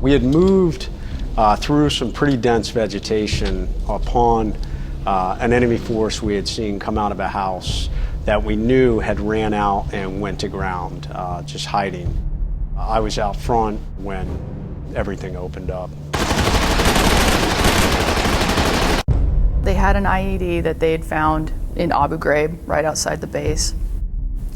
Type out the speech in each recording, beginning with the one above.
We had moved through some pretty dense vegetation upon an enemy force we had seen come out of a house that we knew had ran out and went to ground, just hiding. I was out front when everything opened up. They had an IED that they had found in Abu Ghraib, right outside the base.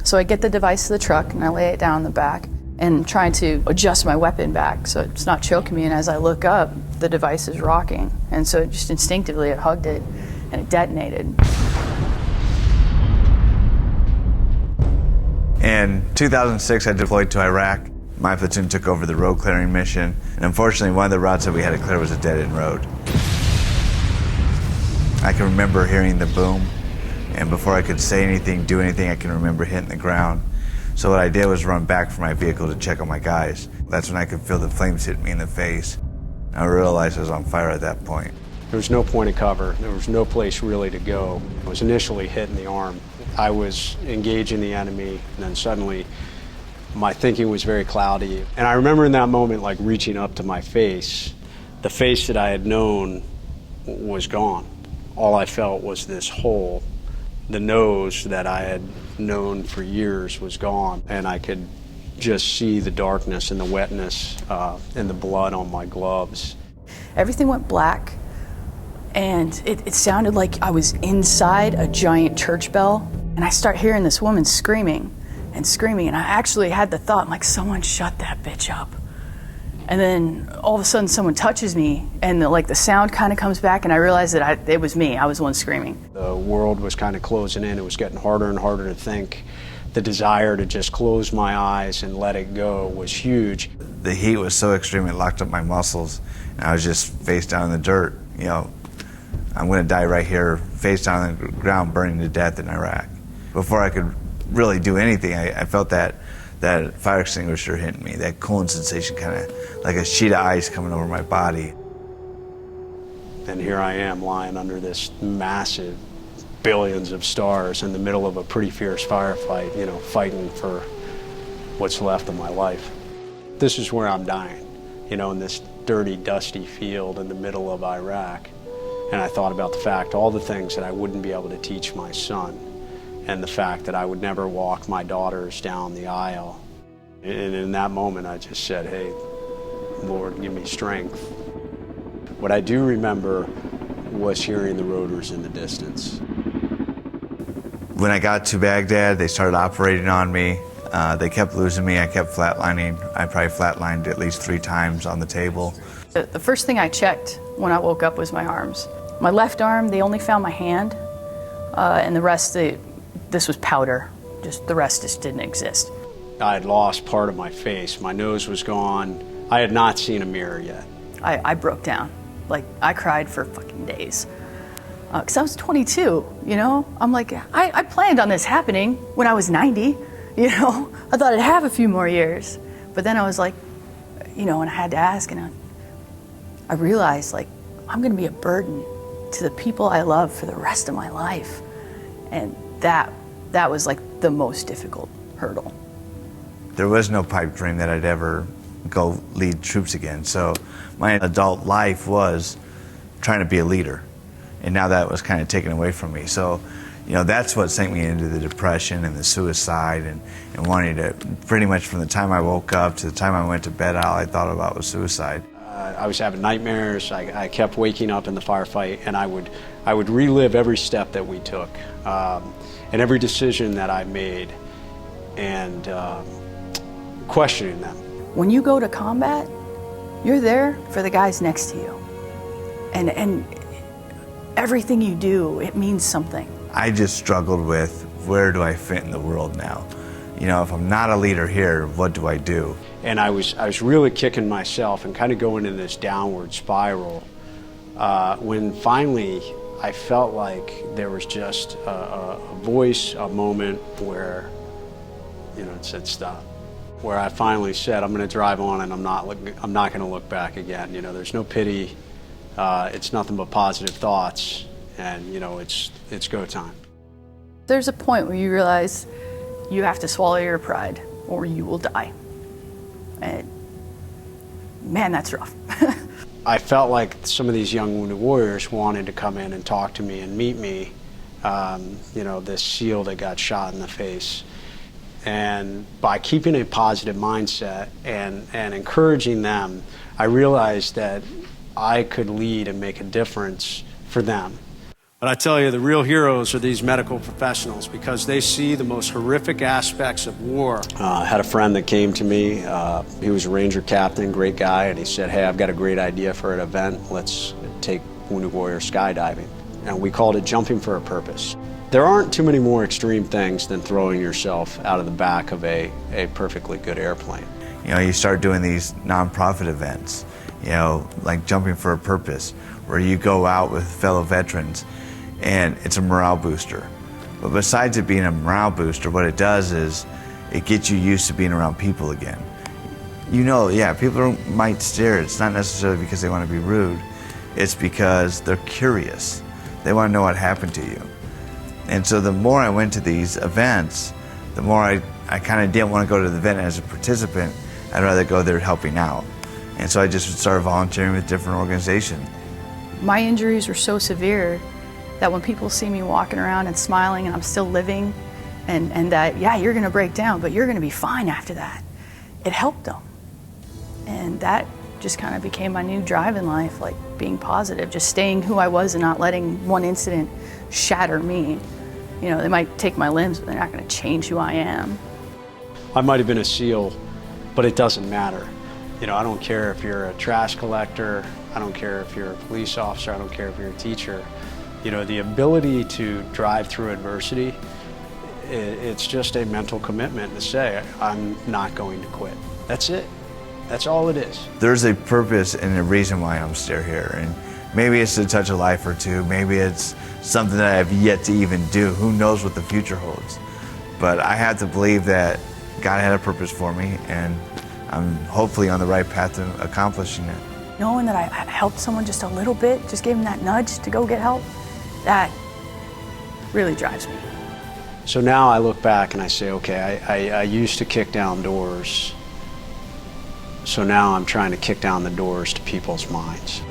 So I get the device to the truck and I lay it down in the back and trying to adjust my weapon back so it's not choking me. And as I look up, the device is rocking. And so just instinctively I hugged it and it detonated. In 2006, I deployed to Iraq. My platoon took over the road clearing mission. And unfortunately, one of the routes that we had to clear was a dead-end road. I can remember hearing the boom, and before I could say anything, do anything, I can remember hitting the ground. So what I did was run back for my vehicle to check on my guys. That's when I could feel the flames hit me in the face. I realized I was on fire at that point. There was no point of cover. There was no place really to go. I was initially hit in the arm. I was engaging the enemy, and then suddenly my thinking was very cloudy. And I remember in that moment, like reaching up to my face. The face that I had known was gone. All I felt was this hole. The nose that I had known for years was gone, and I could just see the darkness and the wetness and the blood on my gloves. Everything went black, and it sounded like I was inside a giant church bell, and I start hearing this woman screaming and screaming, and I actually had the thought, I'm like, someone shut that bitch up. And then all of a sudden someone touches me and the sound kind of comes back and I realized that it was me. I was the one screaming. The world was kind of closing in. It was getting harder and harder to think. The desire to just close my eyes and let it go was huge. The heat was so extreme it locked up my muscles, and I was just face down in the dirt. You know, I'm going to die right here, face down on the ground, burning to death in Iraq. Before I could really do anything, I felt that fire extinguisher hitting me, that cooling sensation, kind of like a sheet of ice coming over my body. And here I am lying under this massive billions of stars in the middle of a pretty fierce firefight, you know, fighting for what's left of my life. This is where I'm dying, you know, in this dirty, dusty field in the middle of Iraq. And I thought about the fact, all the things that I wouldn't be able to teach my son, and the fact that I would never walk my daughters down the aisle. And in that moment, I just said, hey, Lord, give me strength. What I do remember was hearing the rotors in the distance. When I got to Baghdad, they started operating on me. They kept losing me. I kept flatlining. I probably flatlined at least 3 times on the table. The first thing I checked when I woke up was my arms. My left arm, they only found my hand, and the rest, this was powder. Just the rest just didn't exist. I had lost part of my face. My nose was gone. I had not seen a mirror yet. I broke down. Like, I cried for fucking days. Because I was 22, you know? I'm like, I planned on this happening when I was 90, you know? I thought I'd have a few more years. But then I was like, you know, and I had to ask, and I realized, like, I'm gonna be a burden to the people I love for the rest of my life. And that was like the most difficult hurdle. There was no pipe dream that I'd ever go lead troops again. So my adult life was trying to be a leader. And now that was kind of taken away from me. So, you know, that's what sent me into the depression and the suicide and wanting to, pretty much from the time I woke up to the time I went to bed, all I thought about was suicide. I was having nightmares. I kept waking up in the firefight, and I would relive every step that we took and every decision that I made, and questioning them. When you go to combat, you're there for the guys next to you. And everything you do, it means something. I just struggled with, where do I fit in the world now? You know, if I'm not a leader here, what do I do? And I was really kicking myself and kind of going in this downward spiral when finally I felt like there was just a voice, a moment where, you know, it said stop. Where I finally said, I'm going to drive on and I'm not going to look back again. You know, there's no pity. It's nothing but positive thoughts, and you know, it's go time. There's a point where you realize you have to swallow your pride or you will die. And man, that's rough. I felt like some of these young wounded warriors wanted to come in and talk to me and meet me, this SEAL that got shot in the face. And by keeping a positive mindset and encouraging them, I realized that I could lead and make a difference for them. But I tell you, the real heroes are these medical professionals because they see the most horrific aspects of war. I had a friend that came to me. He was a Ranger captain, great guy, and he said, hey, I've got a great idea for an event. Let's take wounded warriors skydiving. And we called it Jumping for a Purpose. There aren't too many more extreme things than throwing yourself out of the back of a perfectly good airplane. You start doing these nonprofit events, like Jumping for a Purpose, where you go out with fellow veterans and it's a morale booster. But besides it being a morale booster, what it does is it gets you used to being around people again. People might stare. It's not necessarily because they want to be rude. It's because they're curious. They want to know what happened to you. And so the more I went to these events, the more I kind of didn't want to go to the event as a participant. I'd rather go there helping out. And so I just started volunteering with different organizations. My injuries were so severe that when people see me walking around and smiling and I'm still living and that, yeah, you're gonna break down, but you're gonna be fine after that, it helped them. And that just kind of became my new drive in life, like being positive, just staying who I was and not letting one incident shatter me. They might take my limbs, but they're not gonna change who I am. I might have been a SEAL, but it doesn't matter. I don't care if you're a trash collector, I don't care if you're a police officer, I don't care if you're a teacher. The ability to drive through adversity, it's just a mental commitment to say, I'm not going to quit. That's it. That's all it is. There's a purpose and a reason why I'm still here. And maybe it's to touch a life or two. Maybe it's something that I have yet to even do. Who knows what the future holds? But I have to believe that God had a purpose for me, and I'm hopefully on the right path to accomplishing it. Knowing that I helped someone just a little bit, just gave them that nudge to go get help, that really drives me. So now I look back and I say, okay, I used to kick down doors, so now I'm trying to kick down the doors to people's minds.